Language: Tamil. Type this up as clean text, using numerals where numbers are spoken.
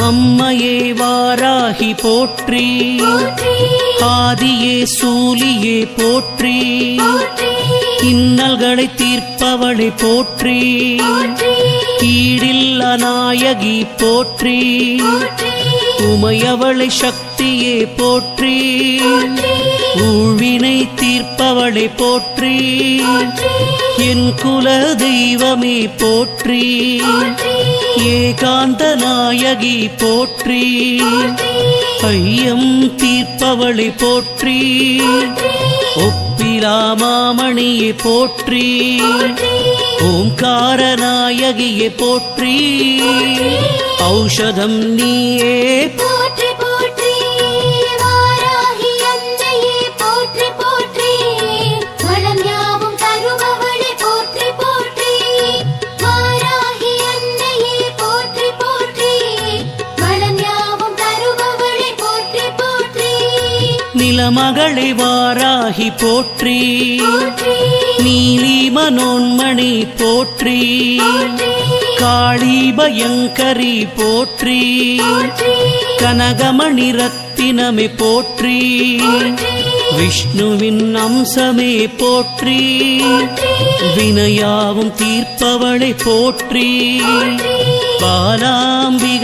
அம்மையே வாராகி போற்றி, ஆதியே சூலியே போற்றி, இன்னல்களை தீர்ப்பவளை போற்றி, ஈடில்லா நாயகி போற்றி, உமையவளை சக்தியே போற்றி, ஊழ்வினை தீர்ப்பவளை போற்றி, என் குல தெய்வமே போற்றி, ஏகாந்த நாயகி போற்றி, ஐயம் தீர்ப்பவளை போற்றி, ஒப்பிலா மாமணியை போற்றி, ஓம்கார நாயகியை போற்றி, ஔஷதம் நீயே போற்றி போற்றி, வாராகி அன்னையே போற்றி போற்றி, வளம் யாவும் தருபவளே போற்றி போற்றி, வாராகி அன்னையே போற்றி போற்றி, வளம் யாவும் தருபவளே போற்றி போற்றி, நிலமகளை வாராகி போற்றி, நீலி மனோன்மணி போற்றி, காளி பயங்கரி போற்றி, கனகமணி ரத்தினமே போற்றி, விஷ்ணுவின் அம்சமே போற்றி, வினையாவும் தீர்ப்பவளை போற்றி, பாலாம்பிகை